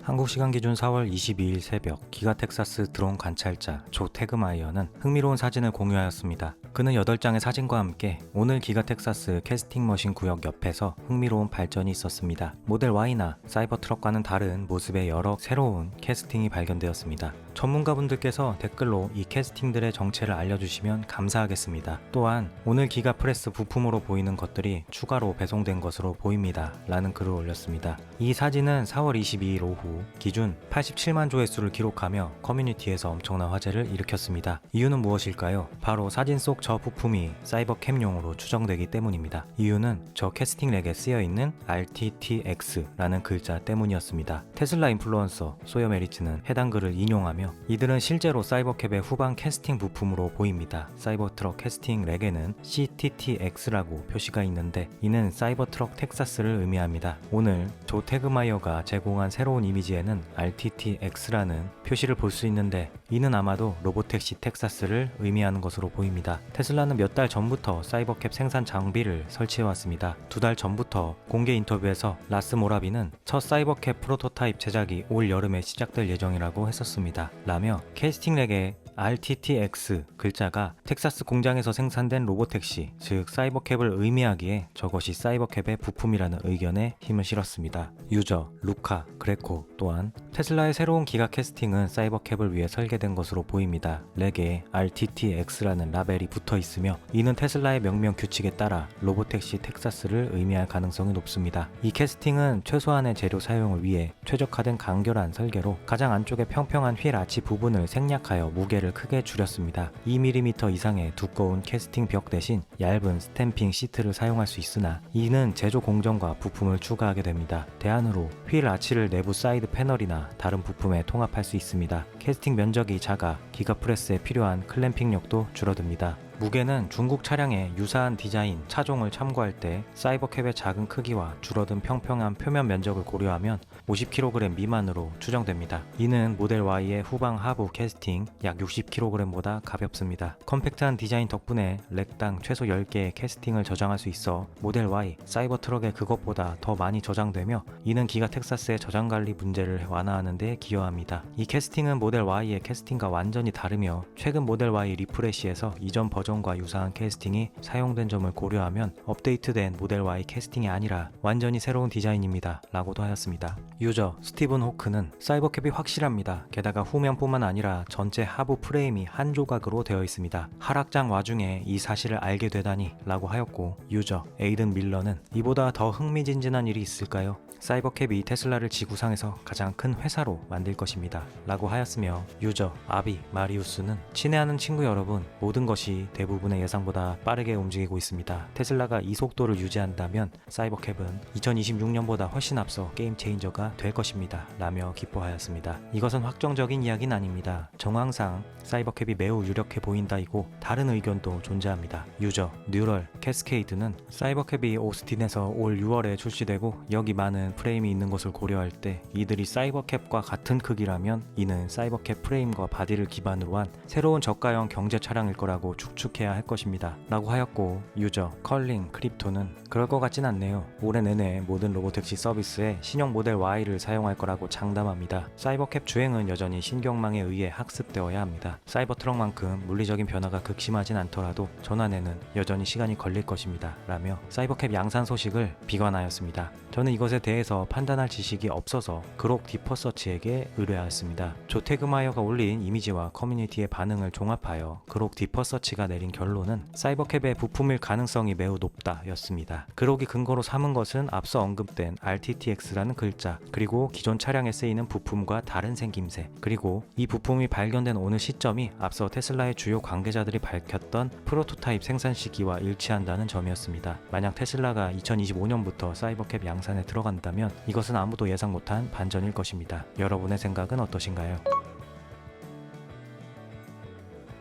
한국 시간 기준 4월 22일 새벽 기가 텍사스 드론 관찰자 조 태그마이어는 흥미로운 사진을 공유하였습니다. 그는 8장의 사진과 함께 오늘 기가 텍사스 캐스팅 머신 구역 옆에서 흥미로운 발전이 있었습니다. 모델 Y나 사이버트럭과는 다른 모습의 여러 새로운 캐스팅이 발견되었습니다. 전문가분들께서 댓글로 이 캐스팅들의 정체를 알려주시면 감사하겠습니다. 또한 오늘 기가 프레스 부품으로 보이는 것들이 추가로 배송된 것으로 보입니다. 라는 글을 올렸습니다. 이 사진은 4월 22일 오후 기준 87만 조회수를 기록하며 커뮤니티에서 엄청난 화제를 일으켰습니다. 이유는 무엇일까요? 바로 사진 속 저 부품이 사이버캠용으로 추정되기 때문입니다. 이유는 저 캐스팅 렉에 쓰여있는 RTTX라는 글자 때문이었습니다. 테슬라 인플루언서 소여 메리츠는 해당 글을 인용하며 이들은 실제로 사이버캡의 후방 캐스팅 부품으로 보입니다. 사이버트럭 캐스팅 렉에는 CTTX라고 표시가 있는데 이는 사이버트럭 텍사스를 의미합니다. 오늘 조 태그마이어가 제공한 새로운 이미지에는 RTTX라는 표시를 볼 수 있는데 이는 아마도 로보택시 텍사스를 의미하는 것으로 보입니다. 테슬라는 몇 달 전부터 사이버캡 생산 장비를 설치해왔습니다. 2달 전부터 공개 인터뷰에서 라스 모라비는 첫 사이버캡 프로토타입 제작이 올 여름에 시작될 예정이라고 했었습니다. 라며 캐스팅 렉의 RTTX 글자가 텍사스 공장에서 생산된 로보택시, 즉 사이버캡을 의미하기에 저것이 사이버캡의 부품이라는 의견에 힘을 실었습니다. 유저 루카 그레코 또한 테슬라의 새로운 기가 캐스팅은 사이버캡을 위해 설계된 것으로 보입니다. 렉에 RTTX라는 라벨이 붙어 있으며 이는 테슬라의 명명 규칙에 따라 로보택시 텍사스를 의미할 가능성이 높습니다. 이 캐스팅은 최소한의 재료 사용을 위해 최적화된 간결한 설계로 가장 안쪽의 평평한 휠 아치 부분을 생략하여 무게를 크게 줄였습니다. 2mm 이상의 두꺼운 캐스팅 벽 대신 얇은 스탬핑 시트를 사용할 수 있으나 이는 제조 공정과 부품을 추가하게 됩니다. 대안으로 휠 아치를 내부 사이드 패널이나 다른 부품에 통합할 수 있습니다. 캐스팅 면적이 작아 기가 프레스에 필요한 클램핑력도 줄어듭니다. 무게는 중국 차량의 유사한 디자인 차종을 참고할 때 사이버캡의 작은 크기와 줄어든 평평한 표면 면적을 고려하면 50kg 미만으로 추정됩니다. 이는 모델 Y의 후방 하부 캐스팅 약 60kg보다 가볍습니다. 컴팩트한 디자인 덕분에 렉당 최소 10개의 캐스팅을 저장할 수 있어 모델 Y 사이버트럭의 그것보다 더 많이 저장되며 이는 기가 텍사스의 저장관리 문제를 완화하는 데 기여합니다. 이 캐스팅은 모델 Y의 캐스팅과 완전히 다르며 최근 모델 Y 리프레시에서 이전 버전과 유사한 캐스팅이 사용된 점을 고려하면 업데이트된 모델 Y 캐스팅이 아니라 완전히 새로운 디자인입니다. 라고도 하였습니다. 유저 스티븐 호크는 사이버캡이 확실합니다. 게다가 후면뿐만 아니라 전체 하부 프레임이 한 조각으로 되어 있습니다. 하락장 와중에 이 사실을 알게 되다니 라고 하였고 유저 에이든 밀러는 이보다 더 흥미진진한 일이 있을까요? 사이버캡이 테슬라를 지구상에서 가장 큰 회사로 만들 것입니다. 라고 하였으며 유저 아비 마리우스는 친애하는 친구 여러분 모든 것이 대부분의 예상보다 빠르게 움직이고 있습니다. 테슬라가 이 속도를 유지한다면 사이버캡은 2026년보다 훨씬 앞서 게임 체인저가 될 것입니다. 라며 기뻐하였습니다. 이것은 확정적인 이야기는 아닙니다. 정황상 사이버캡이 매우 유력해 보인다이고 다른 의견도 존재합니다. 유저 뉴럴 캐스케이드는 사이버캡이 오스틴에서 올 6월에 출시되고 여기 많은 프레임이 있는 것을 고려할 때 이들이 사이버캡과 같은 크기라면 이는 사이버캡 프레임과 바디를 기반으로 한 새로운 저가형 경제 차량일 거라고 축축해야 할 것입니다. 라고 하였고 유저 컬링 크립토는 그럴 것 같진 않네요. 올해 내내 모든 로보택시 서비스에 신형 모델 Y를 사용할 거라고 장담합니다. 사이버캡 주행은 여전히 신경망에 의해 학습되어야 합니다. 사이버트럭만큼 물리적인 변화가 극심하진 않더라도 전환에는 여전히 시간이 걸릴 것입니다. 라며 사이버캡 양산 소식을 비관하였습니다. 저는 이것에 대해서 판단할 지식이 없어서 그록 디퍼서치에게 의뢰하였습니다. 조 태그마이어가 올린 이미지와 커뮤니티의 반응을 종합하여 그록 디퍼서치가 내린 결론은 사이버캡의 부품일 가능성이 매우 높다 였습니다. 그록이 근거로 삼은 것은 앞서 언급된 RTTX라는 글자 그리고 기존 차량에 쓰이는 부품과 다른 생김새 그리고 이 부품이 발견된 오늘 시점이 앞서 테슬라의 주요 관계자들이 밝혔던 프로토타입 생산 시기와 일치한다는 점이었습니다. 만약 테슬라가 2025년부터 사이버캡 양산에 들어간다면 이것은 아무도 예상 못한 반전일 것입니다. 여러분의 생각은 어떠신가요?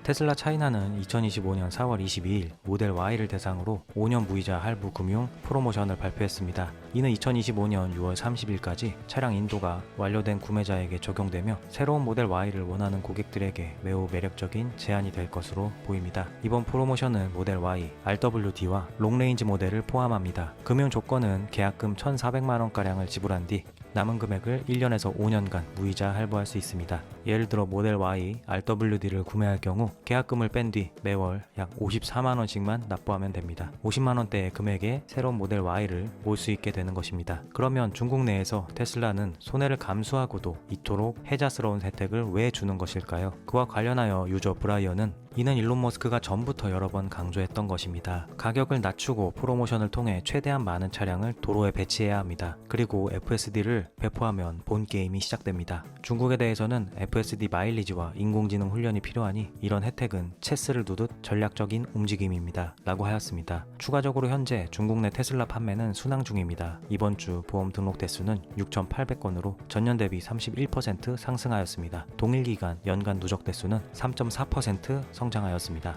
테슬라 차이나는 2025년 4월 22일 모델 Y를 대상으로 5년 무이자 할부 금융 프로모션을 발표했습니다. 이는 2025년 6월 30일까지 차량 인도가 완료된 구매자에게 적용되며 새로운 모델 Y를 원하는 고객들에게 매우 매력적인 제안이 될 것으로 보입니다. 이번 프로모션은 모델 Y, RWD와 롱레인지 모델을 포함합니다. 금융 조건은 계약금 1,400만원가량을 지불한 뒤 남은 금액을 1년에서 5년간 무이자 할부할 수 있습니다. 예를 들어 모델 Y RWD를 구매할 경우 계약금을 뺀 뒤 매월 약 54만원씩만 납부하면 됩니다. 50만원대의 금액에 새로운 모델 Y를 몰 수 있게 되는 것입니다. 그러면 중국 내에서 테슬라는 손해를 감수하고도 이토록 혜자스러운 혜택을 왜 주는 것일까요? 그와 관련하여 유저 브라이언은 이는 일론 머스크가 전부터 여러 번 강조했던 것입니다. 가격을 낮추고 프로모션을 통해 최대한 많은 차량을 도로에 배치해야 합니다. 그리고 FSD를 배포하면 본 게임이 시작됩니다. 중국에 대해서는 FSD 마일리지와 인공지능 훈련이 필요하니 이런 혜택은 체스를 두듯 전략적인 움직임입니다. 라고 하였습니다. 추가적으로 현재 중국 내 테슬라 판매는 순항 중입니다. 이번 주 보험 등록 대수는 6,800건으로 전년 대비 31% 상승하였습니다. 동일 기간 연간 누적 대수는 3.4% 성장하였습니다.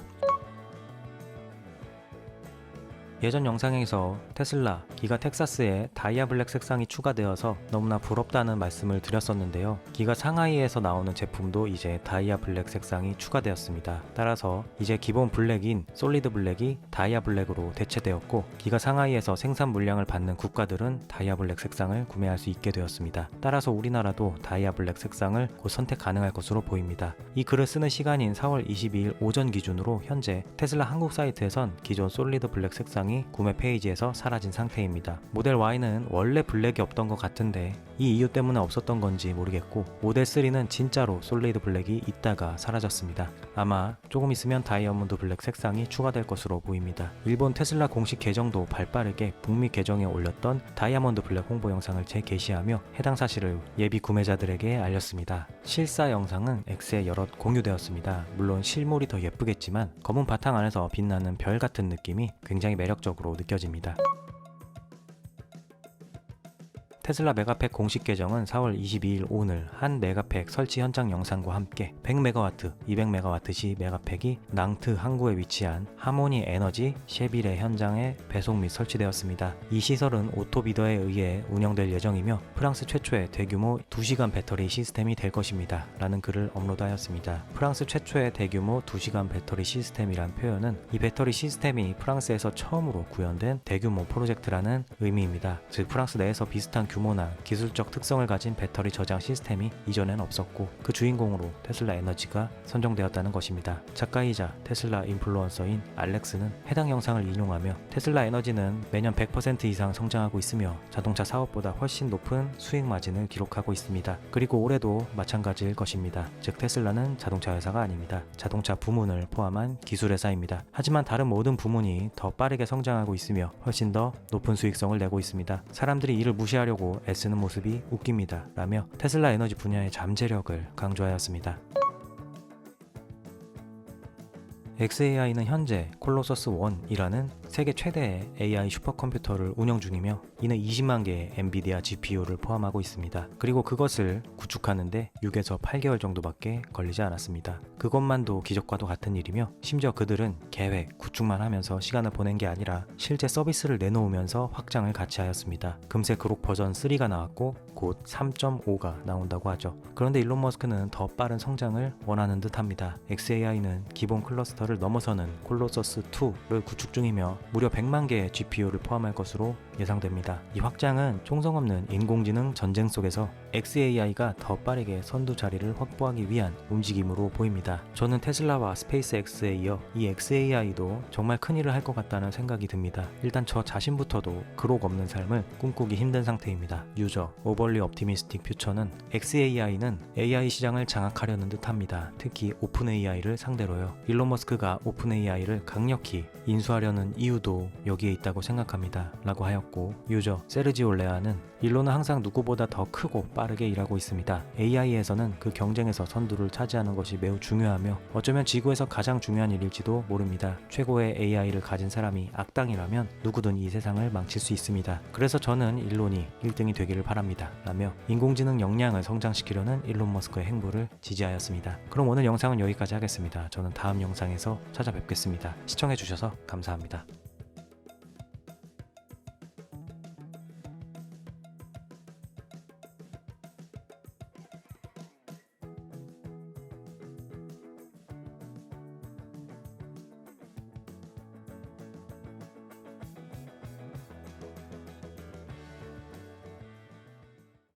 예전 영상에서 테슬라 기가 텍사스에 다이아 블랙 색상이 추가되어서 너무나 부럽다는 말씀을 드렸었는데요. 기가 상하이에서 나오는 제품도 이제 다이아 블랙 색상이 추가되었습니다. 따라서 이제 기본 블랙인 솔리드 블랙이 다이아 블랙으로 대체되었고, 기가 상하이에서 생산 물량을 받는 국가들은 다이아 블랙 색상을 구매할 수 있게 되었습니다. 따라서 우리나라도 다이아 블랙 색상을 곧 선택 가능할 것으로 보입니다. 이 글을 쓰는 시간인 4월 22일 오전 기준으로 현재 테슬라 한국 사이트에선 기존 솔리드 블랙 색상이 구매 페이지에서 사라진 상태입니다. 모델 Y는 원래 블랙이 없던 것 같은데 이 이유 때문에 없었던 건지 모르겠고, 모델 3는 진짜로 솔리드 블랙이 있다가 사라졌습니다. 아마 조금 있으면 다이아몬드 블랙 색상이 추가될 것으로 보입니다. 일본 테슬라 공식 계정도 발빠르게 북미 계정에 올렸던 다이아몬드 블랙 홍보 영상을 재게시하며 해당 사실을 예비 구매자들에게 알렸습니다. 실사 영상은 X에 여럿 공유되었습니다. 물론 실물이 더 예쁘겠지만 검은 바탕 안에서 빛나는 별 같은 느낌이 굉장히 매력적으로 느껴집니다. 테슬라 메가팩 공식 계정은 4월 22일 오늘 한 메가팩 설치 현장 영상과 함께 100MW, 200MW 시 메가팩이 낭트 항구에 위치한 하모니 에너지 셰빌의 현장에 배송 및 설치되었습니다. 이 시설은 오토비더에 의해 운영될 예정이며 프랑스 최초의 대규모 2시간 배터리 시스템이 될 것입니다. 라는 글을 업로드하였습니다. 프랑스 최초의 대규모 2시간 배터리 시스템이란 표현은 이 배터리 시스템이 프랑스에서 처음으로 구현된 대규모 프로젝트라는 의미입니다. 즉 프랑스 내에서 비슷한 규모나 기술적 특성을 가진 배터리 저장 시스템이 이전엔 없었고, 그 주인공으로 테슬라 에너지가 선정되었다는 것입니다. 작가이자 테슬라 인플루언서인 알렉스는 해당 영상을 인용하며 테슬라 에너지는 매년 100% 이상 성장하고 있으며 자동차 사업보다 훨씬 높은 수익 마진을 기록하고 있습니다. 그리고 올해도 마찬가지일 것입니다. 즉 테슬라는 자동차 회사가 아닙니다. 자동차 부문을 포함한 기술 회사입니다. 하지만 다른 모든 부문이 더 빠르게 성장하고 있으며 훨씬 더 높은 수익성을 내고 있습니다. 사람들이 이를 무시하려고 애쓰는 모습이 웃깁니다. 라며 테슬라 에너지 분야의 잠재력을 강조하였습니다. xAI는 현재 콜로서스 1이라는 세계 최대의 AI 슈퍼컴퓨터를 운영 중이며 이는 20만 개의 엔비디아 GPU를 포함하고 있습니다. 그리고 그것을 구축하는데 6에서 8개월 정도밖에 걸리지 않았습니다. 그것만도 기적과도 같은 일이며 심지어 그들은 계획, 구축만 하면서 시간을 보낸 게 아니라 실제 서비스를 내놓으면서 확장을 같이 하였습니다. 금세 그록 버전 3가 나왔고 곧 3.5가 나온다고 하죠. 그런데 일론 머스크는 더 빠른 성장을 원하는 듯 합니다. xAI는 기본 클러스터를 넘어서는 콜로서스 2를 구축 중이며 무려 100만 개의 GPU를 포함할 것으로 예상됩니다. 이 확장은 총성 없는 인공지능 전쟁 속에서 xAI가 더 빠르게 선두 자리를 확보하기 위한 움직임으로 보입니다. 저는 테슬라와 스페이스X에 이어 이 xAI도 정말 큰일을 할 것 같다는 생각이 듭니다. 일단 저 자신부터도 그록 없는 삶을 꿈꾸기 힘든 상태입니다. 유저 오버리 옵티미스틱 퓨처는 xAI는 AI 시장을 장악하려는 듯합니다. 특히 오픈AI를 상대로요. 일론 머스크가 오픈AI를 강력히 인수하려는 이유도 여기에 있다고 생각합니다. 라고 하였고, 유저 세르지오 레아는 일론은 항상 누구보다 더 크고 빠르게 일하고 있습니다. AI에서는 그 경쟁에서 선두를 차지하는 것이 매우 중요하며 어쩌면 지구에서 가장 중요한 일일지도 모릅니다. 최고의 AI를 가진 사람이 악당이라면 누구든 이 세상을 망칠 수 있습니다. 그래서 저는 일론이 1등이 되기를 바랍니다. 라며 인공지능 역량을 성장시키려는 일론 머스크의 행보를 지지하였습니다. 그럼 오늘 영상은 여기까지 하겠습니다. 저는 다음 영상에서 찾아뵙겠습니다. 시청해주셔서 감사합니다.